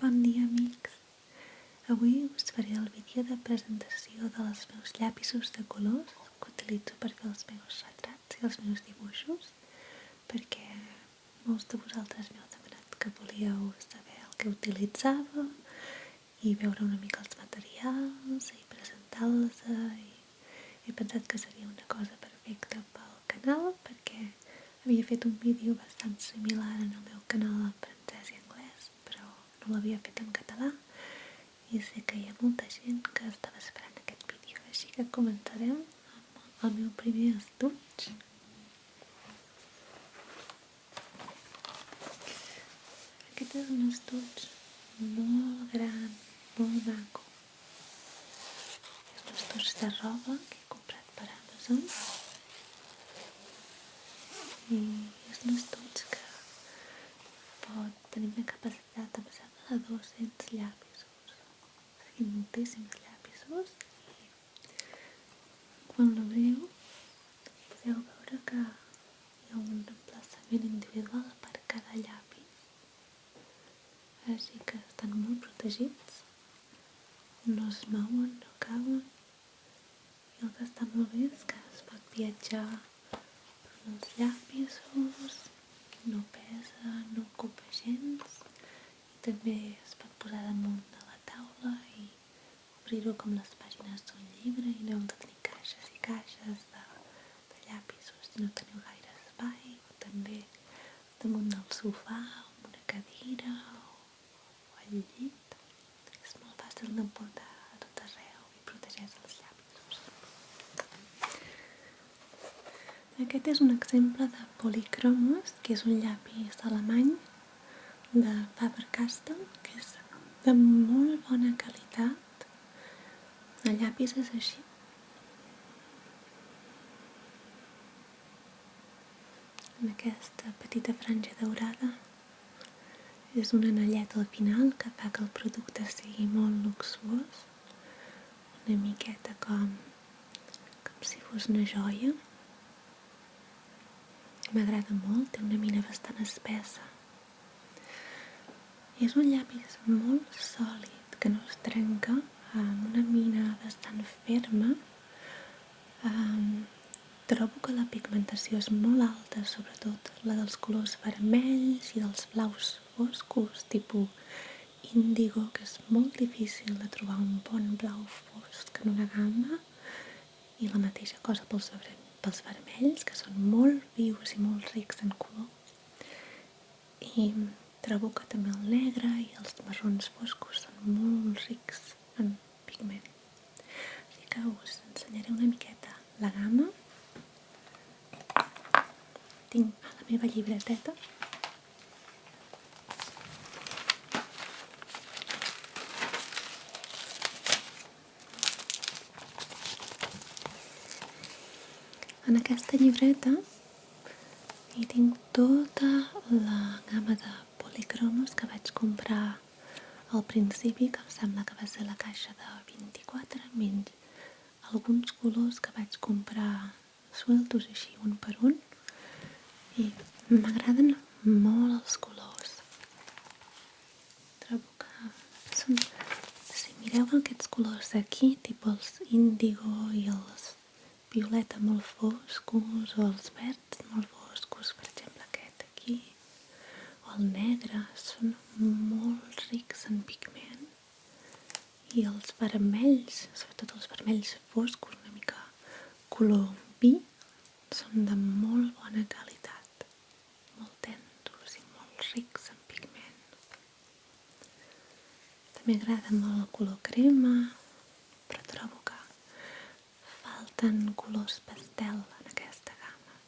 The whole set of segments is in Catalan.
Bon dia, amics! Avui us faré el vídeo de presentació dels meus llapisos de colors que utilitzo per fer els meus retrats i els meus dibuixos, perquè molts de vosaltres m'heu demanat que volíeu saber el que utilitzava i veure una mica els materials i presentar-los, i he pensat que seria una cosa perfecta pel canal, perquè havia fet un vídeo bastant similar en el meu canal en francès i anglès, però no l'havia fet en català i sé que hi ha molta gent que estava esperant aquest vídeo, així que començarem amb el meu primer estuig. Aquest és un estuig molt gran, molt maco. És un estuig de roba que he comprat per Amazon i és un estuig que pot tenir una capacitat, em sembla, de 200 llapisos. I moltíssims llapisos, i quan l'obriu podeu veure que hi ha un emplaçament individual per cada llapis, així que estan molt protegits, no es mouen, no cauen, i el que està molt bé és que es pot viatjar amb els llapisos, no pesa, no ocupa gens, i també es pot posar damunt de la taula i obrir-ho com les pàgines d'un llibre i no heu de tenir caixes i caixes de llapisos si no teniu gaire espai, o també damunt del sofà o en una cadira o al llit. És molt fàcil d'emportar a tot arreu i protegeix els llapisos. Aquest és un exemple de Polychromos, que és un llapis alemany de Faber-Castell, que és de molt bona qualitat. El llapis és així. Amb aquesta petita franja daurada. És un anellet al final que fa que el producte sigui molt luxuós. Una miqueta com si fos una joia. M'agrada molt, té una mina bastant espessa. És un llapis molt sòlid, que no es trenca, amb una mina bastant ferma. Trobo que la pigmentació és molt alta, sobretot la dels colors vermells i dels blaus foscos, tipus índigo, que és molt difícil de trobar un bon blau fosc en una gamma, i la mateixa cosa pels vermells, que són molt vius i molt rics en color. I trobo que també el negre i els marrons foscos són molt rics en pigment. Així que us ensenyaré una miqueta la gamma. Tinc a la meva llibreteta. En aquesta llibreta hi tinc tota la gamma de Polychromos que vaig comprar al principi, que em sembla que va ser la caixa de 24, menys alguns colors que vaig comprar sueltos així un per un, i m'agraden molt els colors. Trobo que són... Si mireu aquests colors d'aquí, tipus els índigo i els violeta molt foscos, o els verds molt foscos, per exemple aquest aquí, o el negre, són molt rics en pigment. I els vermells, sobretot els vermells foscos, una mica color vi, són de molt bona qualitat, molt tensos i molt rics en pigment. També m'agrada molt el color crema, però trobo que falten colors pastel en aquesta gamma.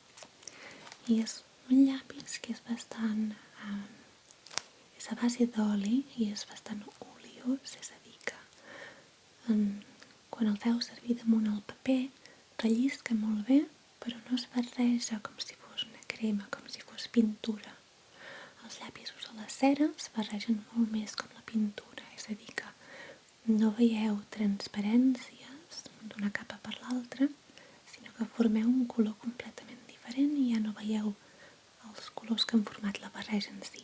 I és un llapis que és bastant... és a base d'oli i és bastant oliós, és a dir que quan el feu servir damunt el paper rellisca molt bé, però no es barreja com si fos una crema, com si fos pintura. Els llapisos a la cera es barregen molt més com la pintura, és a dir que no veieu transparències d'una capa per l'altra, sinó que formeu un color completament diferent i ja no veieu els colors que han format la barreja en si.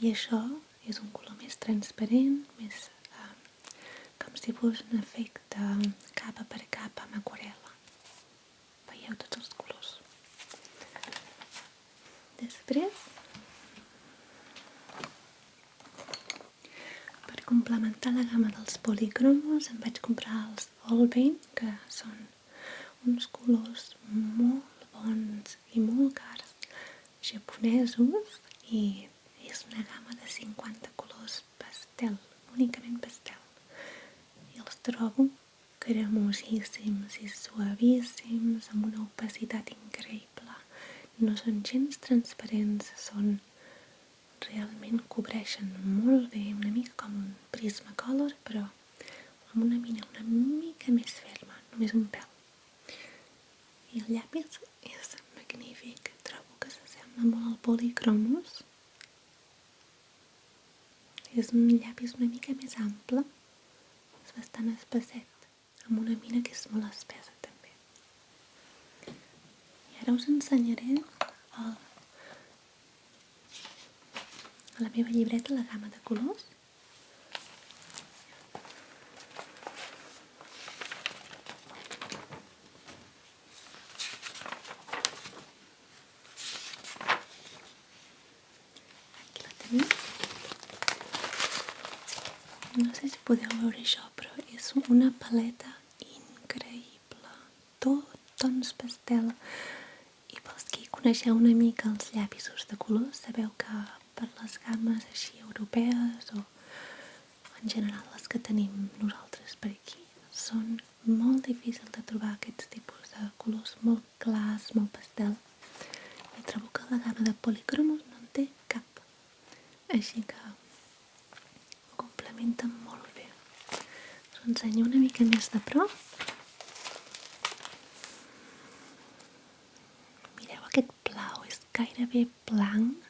I això És un color més transparent, més com si fos un efecte capa per capa amb aquarel·la. Veieu tots els colors. Després, per complementar la gamma dels policromos, em vaig comprar els Allbane, que són uns colors molt bons i molt cars, japonesos, i és una gamma de 50 colors pastel, únicament pastel. I els trobo cremosíssims i suavíssims, amb una opacitat increïble. No són gens transparents, realment cobreixen molt bé, una mica com un Prismacolor, però amb una mina una mica més ferma, només un pèl. I el llapis és magnífic, trobo que s'assembla molt al Polychromos. És un llapis una mica més ample, és bastant espesset, amb una mina que és molt espessa també. I ara us ensenyaré a la meva llibreta la gamma de colors. Aquí la tenim. No sé si podeu veure això, però és una paleta increïble. Tot tons pastel. I pels qui coneixeu una mica els llapisos de colors, sabeu que per les gammes així europees o en general les que tenim nosaltres per aquí, són molt difícils de trobar aquests tipus de colors molt clars, molt pastel. I trobo que la gamma de Polychromos no en té cap. Així que complementen molt bé. Us ensenyo una mica més de prop. Mireu aquest blau, és gairebé blanc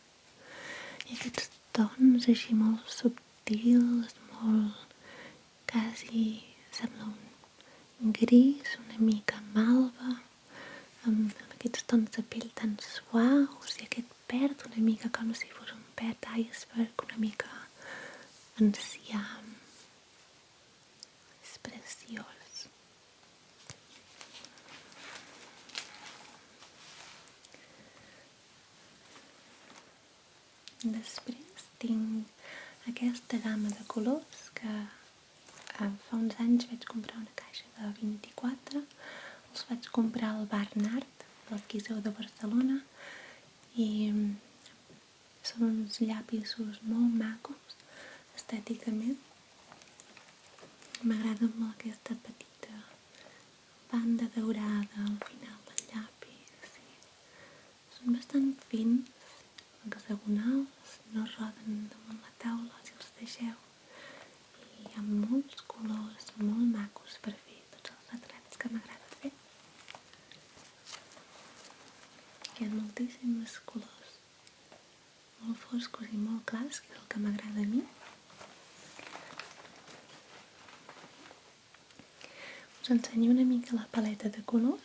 i aquests tons així molt subtils, molt quasi sembla un gris, una mica malva, amb aquests tons de pell tan suaus i aquest verd una mica com si fos un verd iceberg, una mica enciam. És preciós. Després tinc aquesta gamma de colors que fa uns anys vaig comprar una caixa de 24. Els vaig comprar al Barnard, dels Guiseu de Barcelona, i són uns llapisos molt macos estèticament. M'agrada molt aquesta petita banda daurada al final del llapis. Són bastant fins, hexagonals, no roden damunt la taula si els deixeu. I hi ha molts colors molt macos per fer tots els retrats que m'agrada fer. Hi ha moltíssims colors, molt foscos i molt clars, que és el que m'agrada a mi. Us ensenyo una mica la paleta de colors.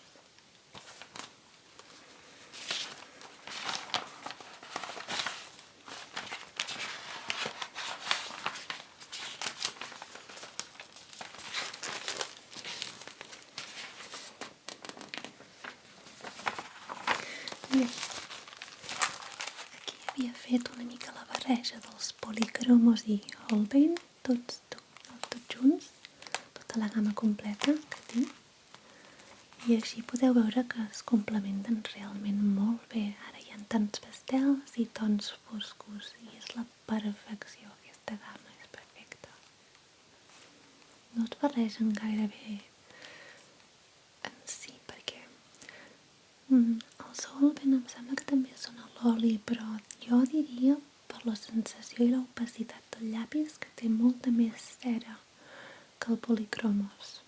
Bé, aquí havia fet una mica la barreja dels Polychromos i Allbane, tots junts, tota la gamma completa que tinc. I així podeu veure que es complementen realment molt bé. Ara hi ha tants pastels i tons foscos i és la perfecció. Aquesta gamma és perfecta. No es barregen gaire bé en si, perquè els Allbane em sembla que també són a l'oli, però jo diria per la sensació i l'opacitat del llapis que té molta més cera que el Polychromos.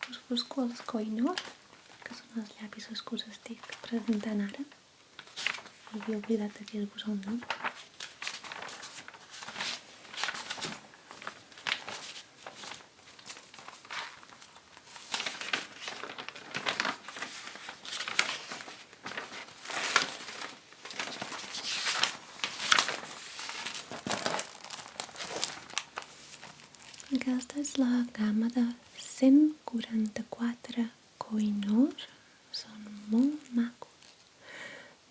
Us busco els Koh-i-Noor, que són els llapisos que us estic presentant ara. Havia oblidat de dir-vos el nom. Aquesta és la gamma de 144 Koh-i-Noor. Són molt macos.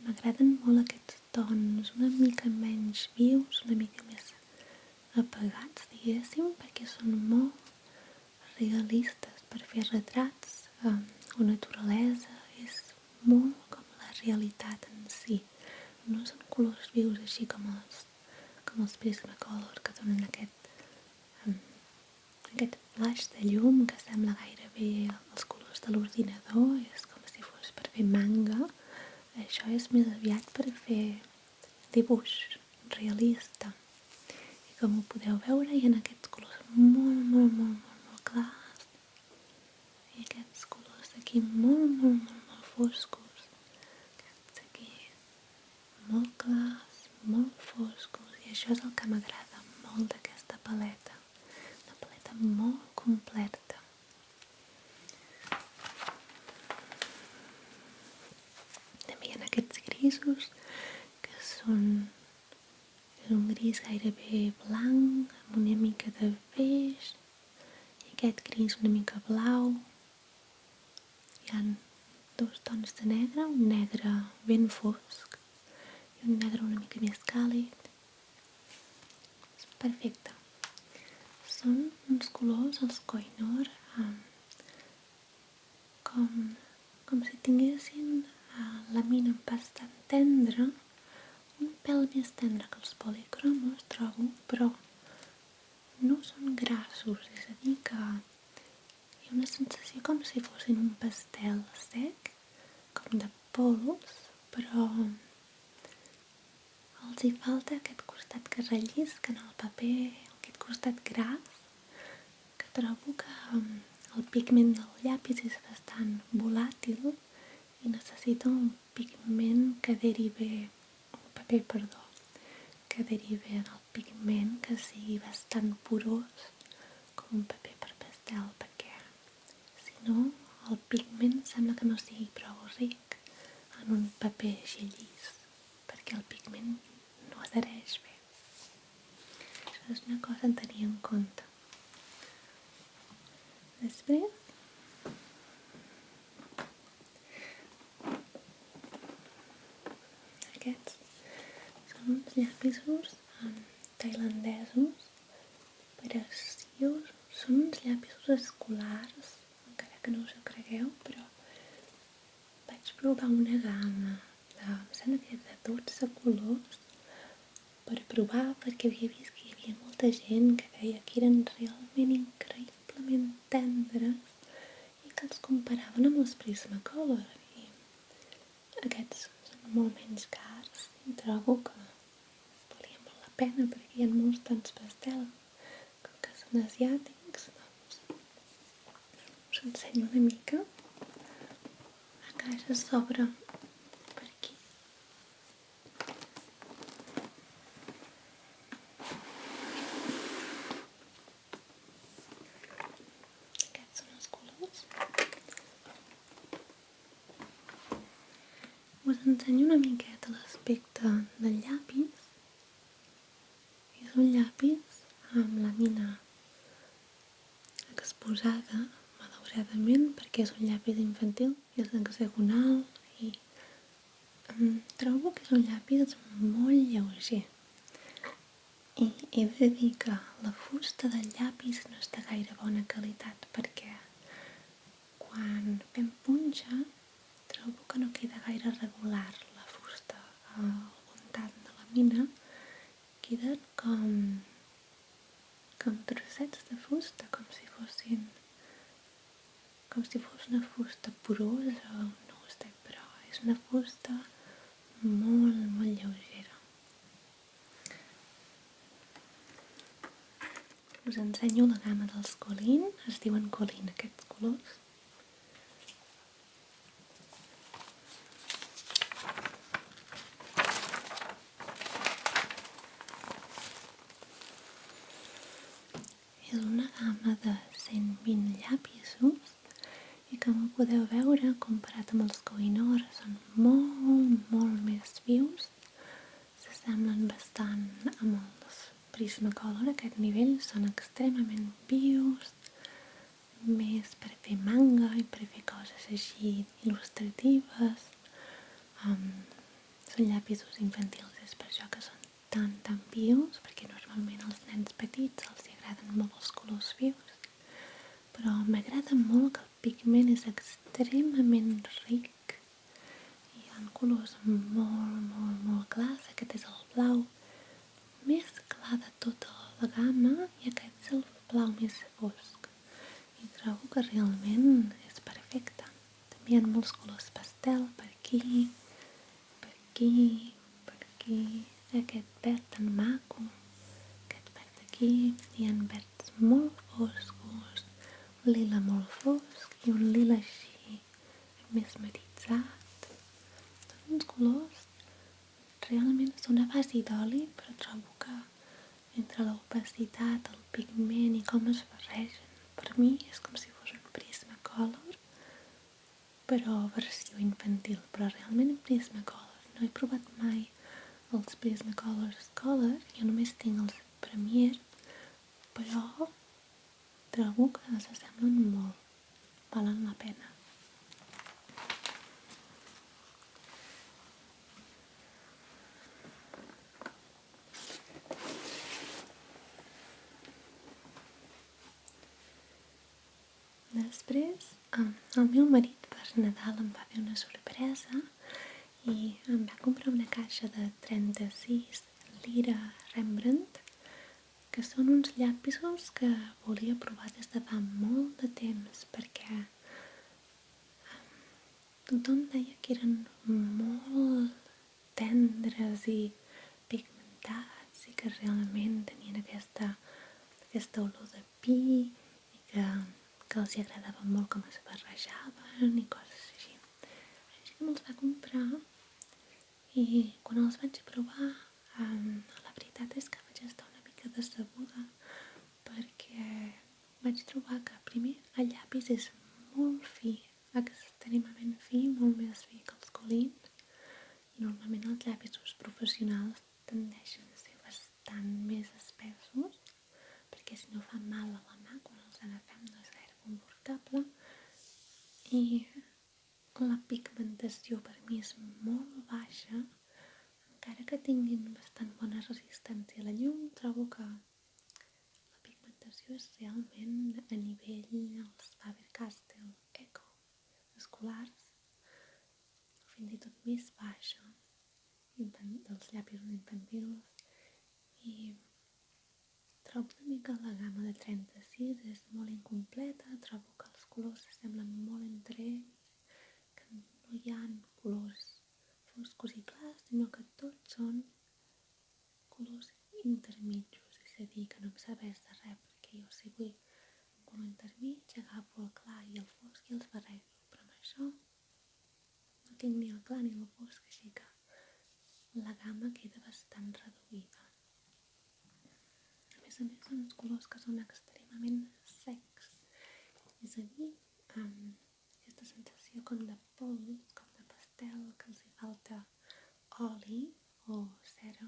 M'agraden molt aquests tons una mica menys vius, una mica més apagats, diguéssim, perquè són molt realistes per fer retrats o naturalesa. És molt com la realitat en si. No són colors vius així com els Prismacolor que donen aquest flash de llum que sembla gairebé els colors de l'ordinador. És com si fos per fer manga. Això és més aviat per fer dibuix realista. I com ho podeu veure, hi ha aquests colors molt clars i aquests colors d'aquí molt foscos. Aquests aquí molt clars, molt foscos, i això és el que m'agrada molt d'aquesta paleta. Una paleta molt completa. També hi ha aquests grisos que són un gris gairebé blanc amb una mica de beix i aquest gris una mica blau. Hi ha dos tons de negre, un negre ben fosc i un negre una mica més càlid. És perfecte. Són uns colors, els Koh-i-Noor, com si tinguessin la mina bastant tendra, un pèl més tendre que els policromos, trobo, però no són grassos, és a dir que hi ha una sensació com si fossin un pastel sec, com de pols, però els hi falta aquest costat que rellisca en el paper, aquest costat gras, que trobo que el pigment del llapis és bastant volàtil i necessita un pigment que derive que derive en el pigment que sigui bastant porós com un paper per pastel, perquè si no el pigment sembla que no sigui prou ric en un paper així llis, perquè el pigment no adhereix bé. Això és una cosa a tenir en compte. Després aquests són uns llapisos tailandesos preciosos. Són uns llapisos escolars, encara que no us ho cregueu, però vaig provar una gamma em sembla que de 12 colors per provar, perquè havia vist que hi havia molta gent que deia que eren realment increïblement tendres i que els comparaven amb els Prismacolor, i aquests són molt menys cars i trobo que valia molt la pena perquè hi ha molts tants pastel. Com que són asiàtics, doncs us ensenyo una mica. La caixa s'obre per aquí. Aquests són els colors. Us ensenyo una miqueta l'aspecte del llapis. És un llapis amb la mina exposada, malauradament, perquè és un llapis infantil, és hexagonal i trobo que és un llapis molt lleuger. I he de dir que la fusta del llapis no és de gaire bona qualitat, perquè quan fem punxa trobo que no queda gaire regular la fusta al voltant de la mina. Queden com trossets de fusta, com si fos una fusta porosa, no ho sé, però és una fusta molt lleugera. Us ensenyo la gamma dels Colleen, es diuen Colleen aquests colors. És una gamma de 120 llapisos i com ho podeu veure, comparat amb els Koh-i-Noor, són molt més vius. S'assemblen bastant amb els Prismacolor, aquest nivell, són extremament vius, més per fer manga i per fer coses així il·lustratives. Són llapisos infantils, és per això que són tan vius, perquè normalment als nens petits els agraden molt els colors vius, però m'agrada molt que el pigment és extremament ric. Hi ha colors molt clars, aquest és el blau més clar de tota la gamma i aquest és el blau més fosc. I trobo que realment és perfecte. També hi ha molts colors pastel per aquí, aquest verd tan maco, aquest verd aquí, hi ha verds molt foscos, un lila molt fosc i un lila així més matitzat. Són uns colors realment són a base d'oli, però trobo que entre l'opacitat, el pigment i com es barregen, per mi és com si fos un Prismacolor, però versió infantil. Però realment Prismacolor no he provat mai els Prismacolors Color, jo només tinc els Premier, però trobo que s'assemblen molt, valen la pena. Després, el meu marit per Nadal em va fer una sorpresa i em va comprar una caixa de 36 Lira Rembrandt, que són uns llapisos que volia provar des de fa molt de temps, perquè tothom deia que eren molt tendres i pigmentats i que realment tenien aquesta olor de pi i que els agradava molt com es barrejaven i coses així. Així que me'ls va comprar i quan els vaig provar la veritat és que vaig estar una mica decebuda perquè vaig trobar que primer el llapis és molt fi, extremament fi, molt més fi que els colins. Normalment els llapisos professionals tendeixen a ser bastant més espessos perquè si no fa mal a la mà quan els agafem no és gaire confortable i la pigmentació per mi és molt baixa, encara que tinguin bastant bona resistència a la llum. Trobo que la pigmentació és realment a nivell els Faber-Castell Eco escolars, fins i tot més baixa dels llapis infantils, i trobo també que la gamma de 36 és molt incompleta, trobo que els colors semblen molt entre ells, que no hi ha colors foscos i clars, sinó que tots són colors intermitjos, és a dir, que no em serveix de res, perquè jo si vull un color intermig agafo el clar i el fosc i els barrejo, però amb això no tinc ni el clar ni el fosc, així que la gamma queda bastant reduïda. A més, són uns colors que són extremament secs, és a dir, aquesta sensació com de pols, com de pastel, que els hi falta oli o cera,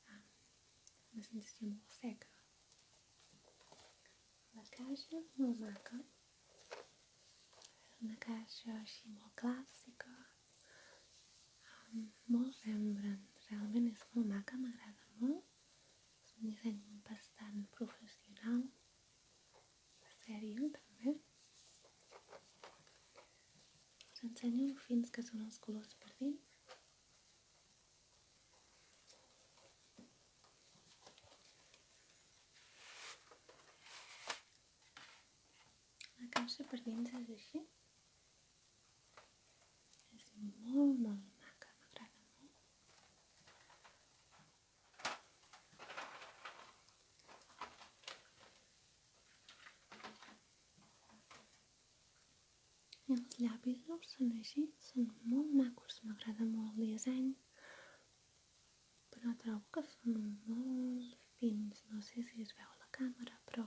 una sensació molt seca. La caixa és molt maca, és una caixa així molt clàssica, molt Rembrandt, realment és molt maca, m'agrada molt. És un disseny bastant professional, sèrio també. Us ensenyo fins que són els colors per dins. La caixa per dins és així. És molt maca, m'agrada molt. I els llapis són així, són molt macos, m'agrada molt el disseny, però trobo que són molt fins, no sé si es veu a la càmera, però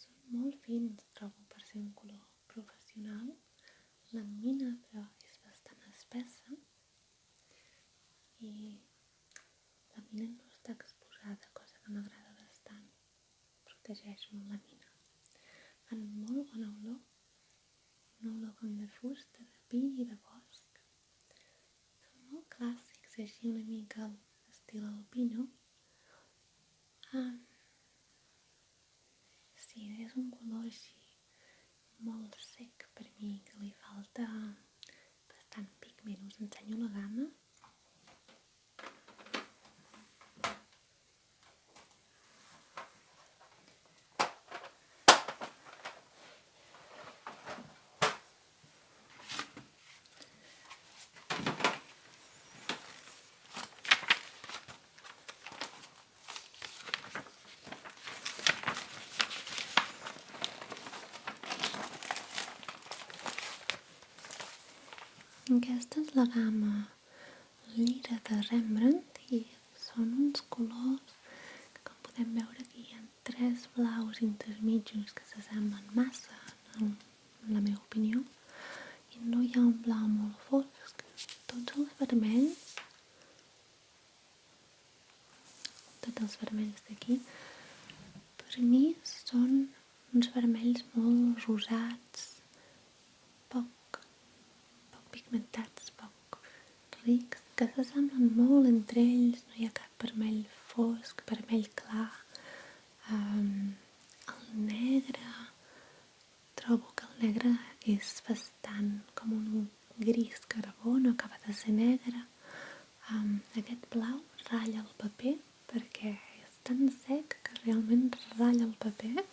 són molt fins, trobo, per ser un color professional. La mina, però, és bastant espessa i mina no està exposada, cosa que m'agrada bastant. Protegeix molt la mina. Fan molt bona olor, una olor com de fusta, de pi i de bosc. Són molt clàssics, així una mica al estil alpino. Sí, és un color així molt sec per mi, que li falta bastant pigment. Us ensenyo la gamma. Aquesta és la gamma lila de Rembrandt i són uns colors que, com podem veure aquí, hi ha 3 blaus intermitjos que s'assemblen massa, en la meva opinió, i no hi ha un blau molt fosc. Tots els vermells d'aquí, per mi són uns vermells molt rosats, poc pigmentats, poc rics, que s'assemblen molt entre ells. No hi ha cap vermell fosc, vermell clar. El negre, trobo que el negre és bastant com un gris carbó, no acaba de ser negre. Aquest blau ratlla el paper perquè és tan sec que realment ratlla el paper.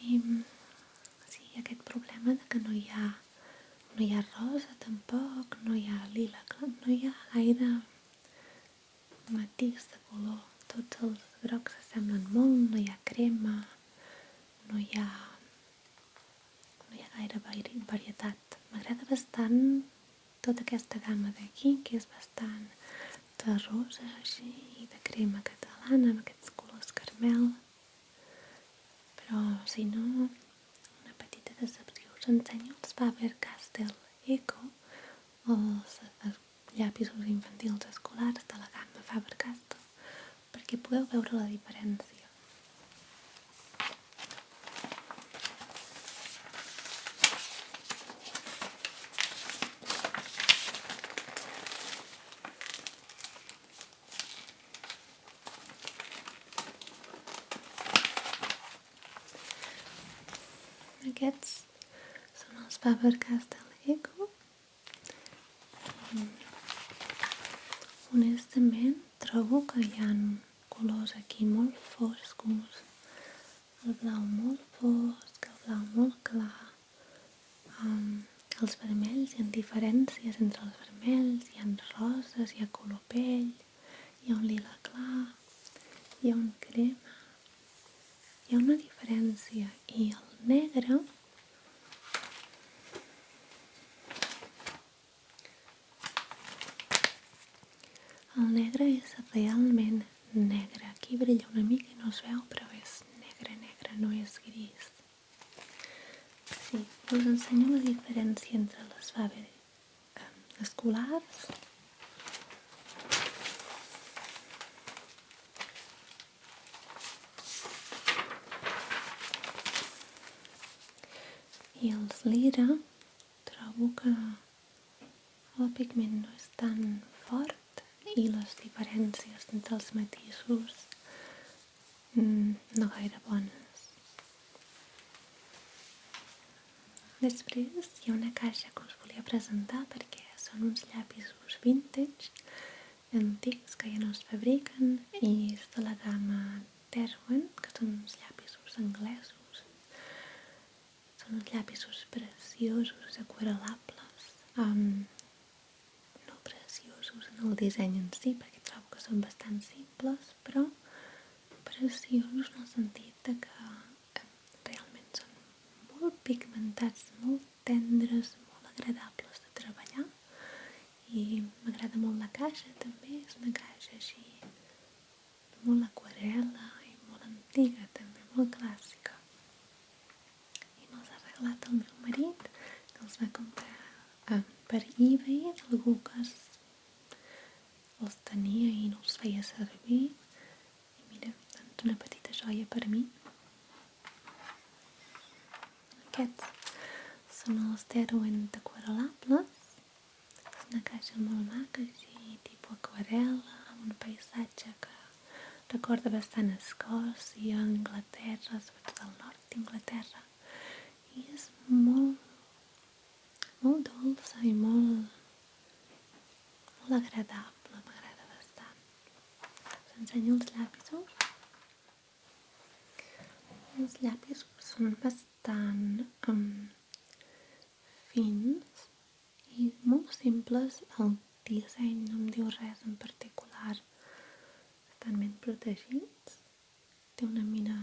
I sí, aquest problema de que no hi ha rosa tampoc, no hi ha lila, no hi ha gaire matís de color. Tots els grocs s'assemblen molt, no hi ha crema, no hi ha gaire varietat. M'agrada bastant tota aquesta gamma d'aquí, que és bastant de rosa així i de crema catalana, amb aquests colors carmel. Però si no, una petita decepció. Us ensenyo els Faber-Castell Eco, els llapisos infantils escolars de la gamma Faber-Castell, perquè podeu veure la diferència. Aquests són els Faber-Castell Eco. Honestament, trobo que hi ha colors aquí molt foscos, el blau molt fosc, el blau molt clar. Els vermells, hi ha diferències entre els vermells, hi ha roses, hi ha color pell, hi ha un lila clar, hi ha un crema, hi ha una diferència. I el negre, és realment negre. Aquí brilla una mica i no es veu, però és negre, no és gris. Sí, us ensenyo la diferència entre les Faber escolars i els lira. Trobo que el pigment no és tan fort i les diferències entre els matisos no gaire bones. Després hi ha una caixa que us volia presentar perquè són uns llapisos vintage, antics, que ja no es fabriquen, i és de la gamma Derwent, que són uns llapisos anglesos. Són uns llapisos preciosos, aquarel·lables, no preciosos en el disseny en si, perquè trobo que són bastant simples, però preciosos en el sentit de que realment són molt pigmentats, molt tendres, molt agradables de treballar. I m'agrada molt la caixa també, és una caixa així molt aquarel·la i molt antiga també, molt clàssica. I me'ls ha regalat el meu marit, que els va comprar per eBay, algú que els tenia i no els feia servir. I mira, doncs una petita joia per mi. Aquests són els Derwent aquarel·lables. És una caixa molt maca, així, tipus aquarel·la, amb un paisatge que recorda bastant Escòcia, Anglaterra, sobretot el nord d'Anglaterra. I és molt dolça i molt agradable, m'agrada bastant. Us ensenyo els llapisos. Els llapisos són bastant fins i molt simples. El disseny no em diu res en particular. Estan ben protegits. Té una mina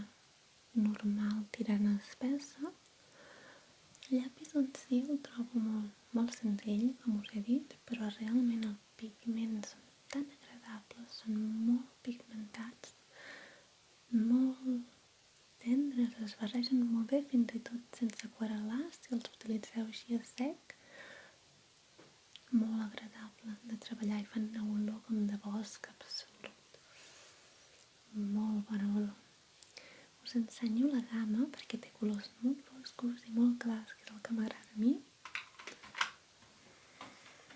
normal tirant a espessa. El llapis en si el trobo molt senzill, com us he dit, però realment els pigments són tan agradables, són molt pigmentats, molt tendres, es barregen molt bé, fins i tot sense aquarel·lar, si els utilitzeu així a sec. Molt agradable de treballar i fan una olor com de bosc absolut. Molt bona olor. Us ensenyo la gamma perquè té colors molt foscos i molt clars, que és el que m'agrada a mi.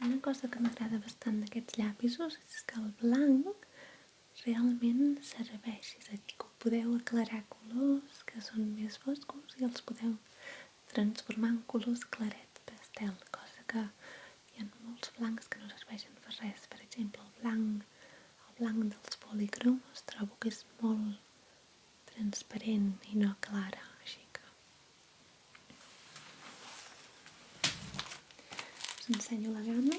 Una cosa que m'agrada bastant d'aquests llapisos és que el blanc realment serveix, és a dir, que ho podeu aclarar colors que són més foscos i els podeu transformar en colors clarets pastel, cosa que hi ha molts blancs que no serveixen per res. Per exemple, el blanc dels policroms trobo que és molt transparent i no clara, així que us ensenyo la gamma.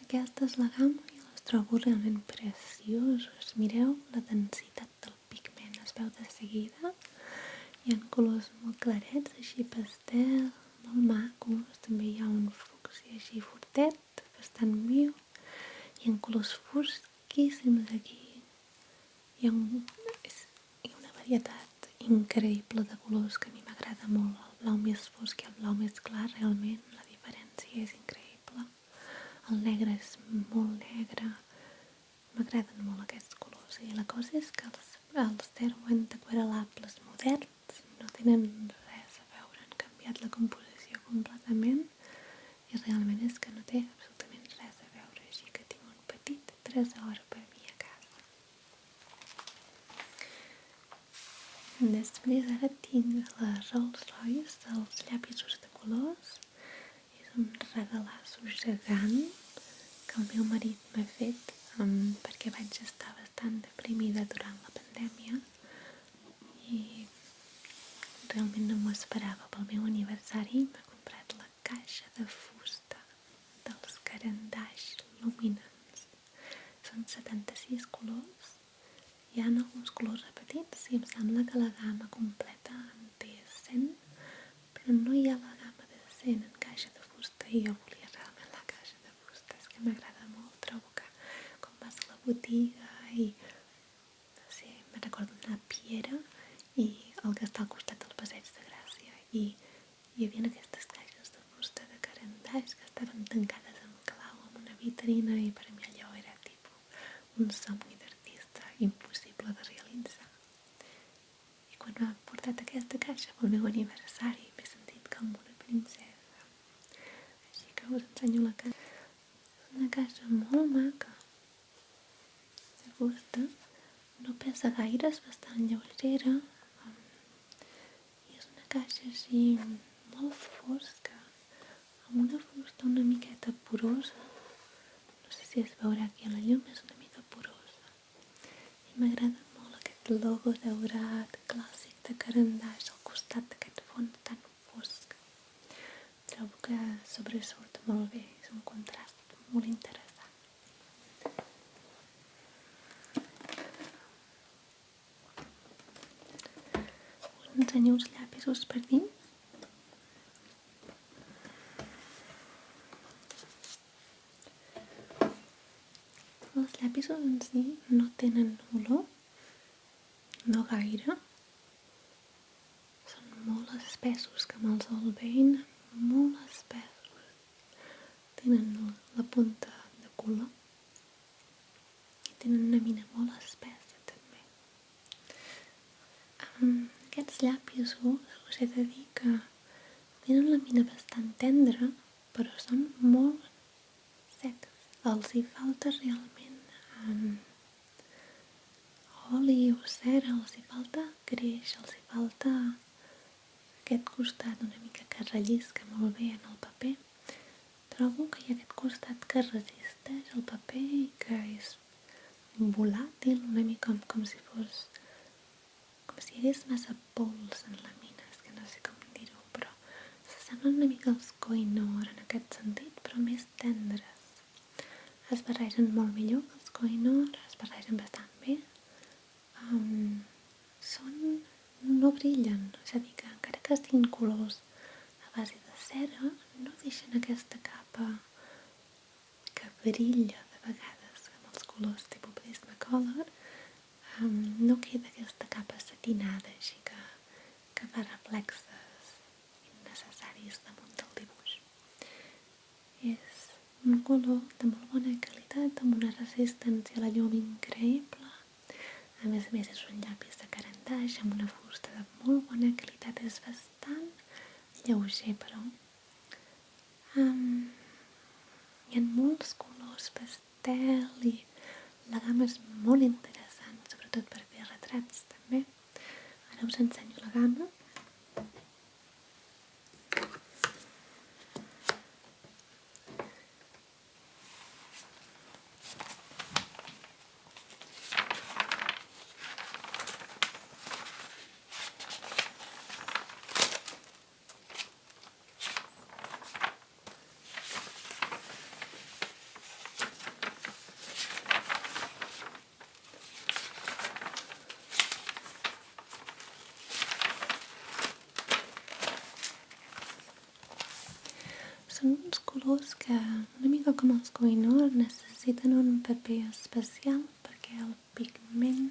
Aquesta és la gamma i les trobo realment precioses. Mireu la densitat del pigment, es veu de seguida. Hi ha colors molt clarets, així pastel, molt macos. També hi ha un fucsia així fortet, bastant viu. Hi ha colors fosquíssims aquí. Hi ha una varietat increïble de colors que a mi m'agrada molt. El blau més fosc i el blau més clar, realment la diferència és increïble. El negre és molt negre. M'agraden molt aquests colors. I la cosa és que els Derwent aquarel·lables moderns no tenen res a veure. Han canviat la composició completament i realment és que no té absolutament res a veure. Així que tinc un petit tresor per mi a casa. Després ara tinc la Rolls Royce dels llapisos de colors. És un regalasso gegant que el meu marit m'ha fet perquè vaig estar bastant deprimida durant la pandèmia i realment no m'ho esperava. Pel meu aniversari m'ha comprat la caixa de fusta dels Caran d'Aix Luminance. Són 76 colors. Hi ha alguns colors repetits i em sembla que la gamma completa en té 100, però no hi ha la gamma de 100 en caixa de fusta i jo volia realment la caixa de fusta. És que m'agrada molt, trobo que com vas a la botiga i no sé, me'n recordo una piera i el que està al costat del Passeig de Gràcia i hi havia aquestes caixes de fusta de Caran d'Aix que estaven tancades amb clau en una vitrina i per mi allò era tipus un somni d'artista impossible de realitzar. I quan m'ha portat aquesta caixa pel meu aniversari m'he sentit com una princesa. Així que us ensenyo la caixa. És una caixa molt maca de fusta, no pesa gaire, és bastant lleugera i és una caixa així molt fosca, amb una fusta una miqueta porosa. No sé si es veurà aquí a la llum, és una mica porosa. I m'agrada molt aquest logo daurat clàssic de Caran d'Aix al costat d'aquest fons tan fosc. Trobo que sobresurt molt bé, és un contrast molt interessant. ensenyo els llapisos per dins. Els llapisos en si no tenen olor, no gaire. Són molt espessos, que me'ls el veïn molt espessos. Tenen la punta de color i tenen una mina molt espessa també. Aquests llapisos us he de dir que tenen la mina bastant tendra, però són molt secs. Els hi falta realment oli o cera, els hi falta greix, els hi falta aquest costat una mica que rellisca molt bé en el paper. Trobo que hi ha aquest costat que resisteix el paper i que és volàtil, una mica com si fos... com si hi hagués massa pols en la mina, és que no sé com dir-ho, però s'assemblen una mica als Koh-i-Noor en aquest sentit, però més tendres. Es barregen molt millor que els Koh-i-Noor, es barregen bastant bé. No brillen, és a dir, que encara que estiguin colors a base de cera, no deixen aquesta capa que brilla de vegades amb els colors tipus Prismacolor. No queda aquesta capa satinada, així que fa reflexes innecessaris damunt del dibuix. És un color de molt bona qualitat, amb una resistència a la llum increïble. A més és un llapis de carandaix amb una fusta de molt bona qualitat. És bastant lleuger, però. Hi ha molts colors pastel i la gamma és molt interessant, sobretot per fer retrats també. Ara us ensenyo la gamma. Són uns colors que, una mica com els Koh-i-Noor, necessiten un paper especial perquè el pigment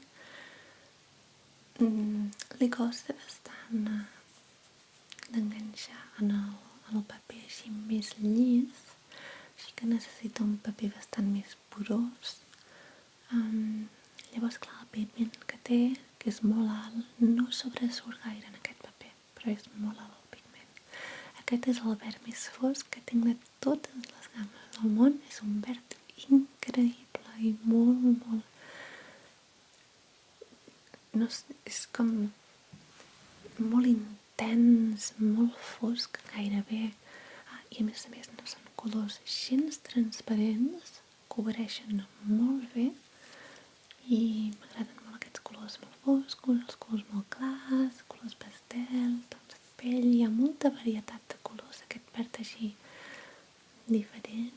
li costa bastant d'enganxar en el paper així més llis, així que necessita un paper bastant més porós. Llavors, clar, el pigment que té, que és molt alt, no sobresurt gaire en aquest paper, però és molt alt el pigment. Aquest és el verd més fosc que tinc de totes les gammes del món. És un verd increïble i molt... No sé, és com molt intens, molt fosc gairebé. I a més no són colors gens transparents, cobreixen molt bé i m'agraden molt aquests colors molt foscos, els colors molt clars, colors pastel, tons de pell. Hi ha molta varietat de colors, aquest verd així diferent.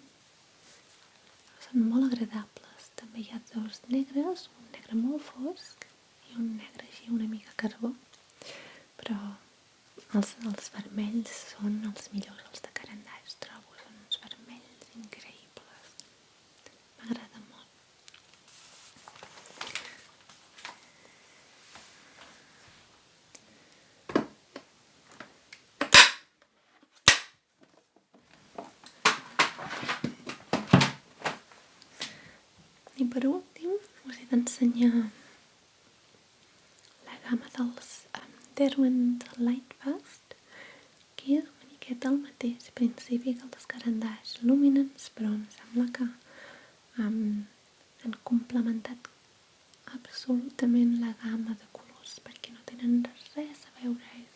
Són molt agradables. També hi ha dos negres, un negre molt fosc i un negre així una mica carbó, però els vermells són els millors, els de carandaix, trobo, són uns vermells increïbles. M'agrada molt. I per últim us he d'ensenyar la gamma dels Derwent Lightfast, que és una miqueta el mateix principi que els carandaix Luminance, però em sembla que han complementat absolutament la gamma de colors perquè no tenen res a veure.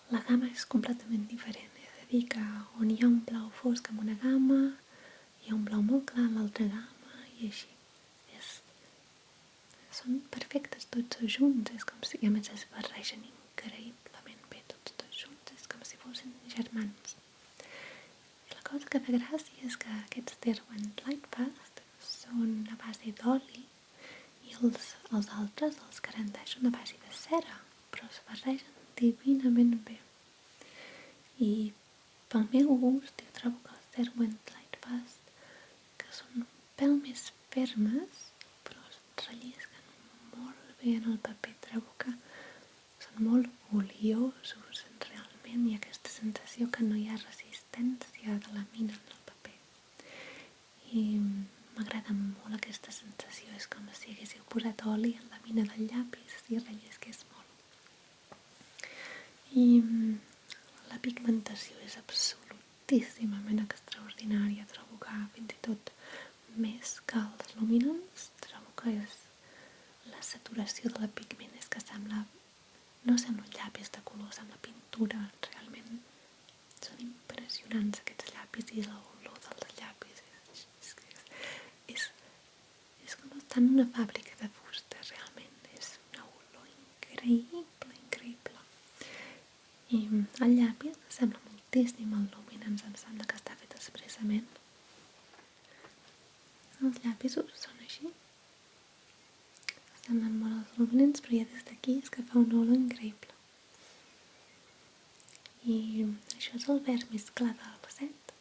La gamma és completament diferent, és a dir, que on hi ha un blau fosc amb una gamma, hi ha un blau molt clar en l'altra gamma i així. Són perfectes tots junts, és com si a més es barregen increïblement bé tots junts, és com si fossin germans. I la cosa que fa gràcia és que aquests Derwent Lightfast són a base d'oli i els altres, els carandaix, són a base de cera, però però es barregen divinament bé. I pel meu gust, jo trobo que els Derwent Lightfast, que són un pèl més fermes, però es rellisquen molt bé en el paper. Trobo que són molt oliosos realment, i aquesta sensació que no hi ha resistència de la mina en el paper. I m'agrada molt aquesta sensació, és com si haguéssiu posat oli en la mina del llapis i rellisqués molt. I la pigmentació és absolutíssimament extraordinària. Trobo que fins i tot més que els luminants, trobo que és la saturació de la pigment, és que no sembla un llapis de color, sembla pintura. Realment són impressionants aquests llapis, i l'olor dels llapis és com estar en una fàbrica de fusta. Realment és una olor increïble. I el llapis sembla moltíssim al luminants, em sembla que està fet expressament. Els llapis són així, semblen molt als luminants, però ja des d'aquí és que fa una olor increïble. I això és el verd més clar del set,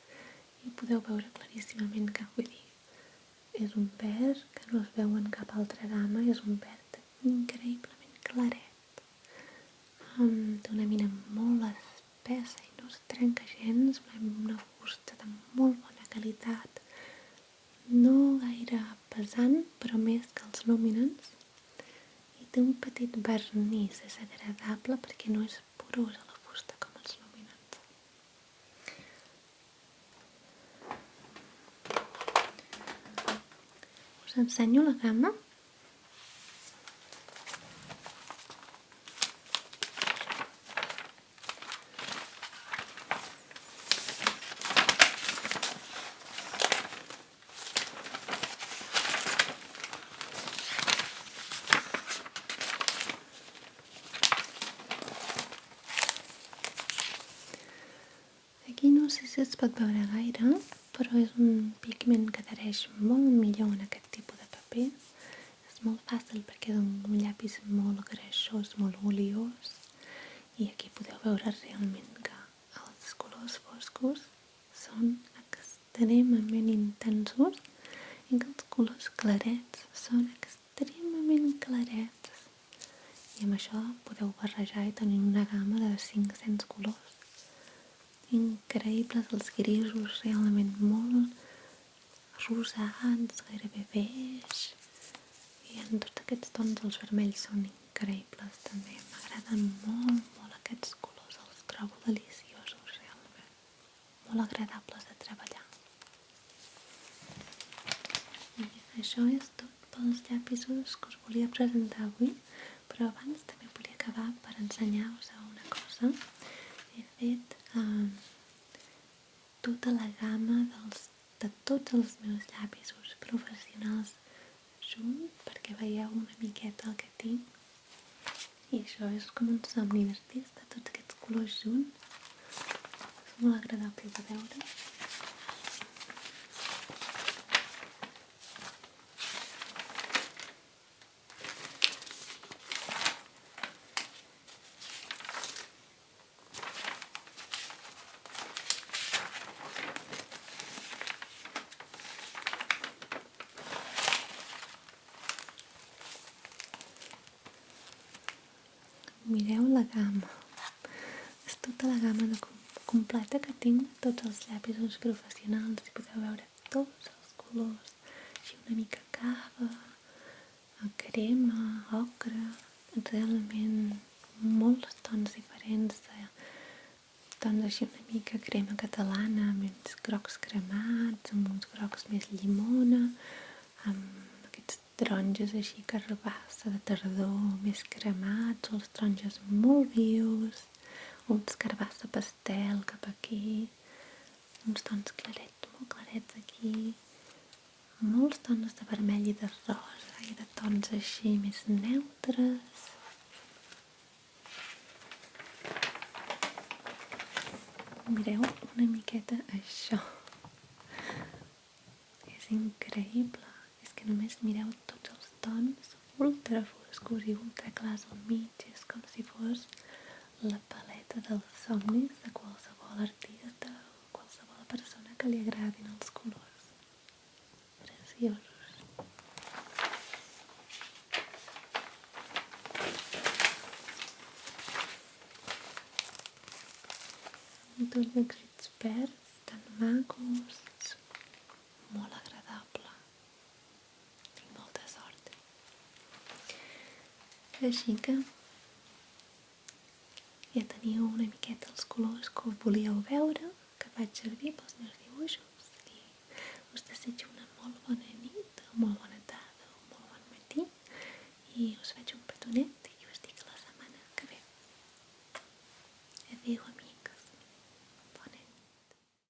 i podeu veure claríssimament que, vull dir, és un verd que no es veu en cap altra gamma, és un verd increïblement claret, d'una mina molt espessa i no es trenca gens, una fusta de molt bona qualitat, no gaire pesant, però més que els luminants, i té un petit vernís, és agradable perquè no és porosa la fusta com els luminants. Us ensenyo la gamma. Aquí no sé si es pot veure gaire, però és un pigment que adhereix molt millor en aquest tipus de paper. És molt fàcil perquè és un llapis molt greixós, molt oliós, i aquí podeu veure realment que els colors foscos són extremament intensos i que els colors clarets són extremament clarets. I amb això podeu barrejar i tenir una gamma de 500 colors. Increïbles, els grisos realment molt rosats, gairebé beix, i en tots aquests tons els vermells són increïbles també. M'agraden molt aquests colors, els trobo deliciosos realment, molt agradables de treballar. I això és tot pels llapisos que us volia presentar avui, però abans també volia acabar per ensenyar-vos una cosa. He fet tota la gamma de tots els meus llapisos professionals junts, perquè veieu una miqueta el que tinc. I això és com un somni d'artista, tots aquests colors junts. És molt agradable de veure. Mireu la gamma. És tota la gamma completa que tinc de tots els llapisos professionals. I podeu veure tots els colors, així una mica cava, crema, ocre, realment molts tons diferents, tons així una mica crema catalana, amb uns grocs cremats, amb uns grocs més llimona, amb aquests taronges així carbassa de tardor més cremats, els taronges molt vius, uns carbassa pastel cap aquí, uns tons clarets, molt clarets aquí, molts tons de vermell i de rosa i de tons així més neutres. Mireu una miqueta això. És increïble. És que només mireu tots els tons ultra foscos i ultra clars al mig. És com si fos somnis de qualsevol artista o qualsevol persona que li agradin els colors. Preciosos. Tots aquests verds tan macos, molt agradable. Tinc molta sort. Així que ja teniu una miqueta els colors que volíeu veure, que faig servir pels meus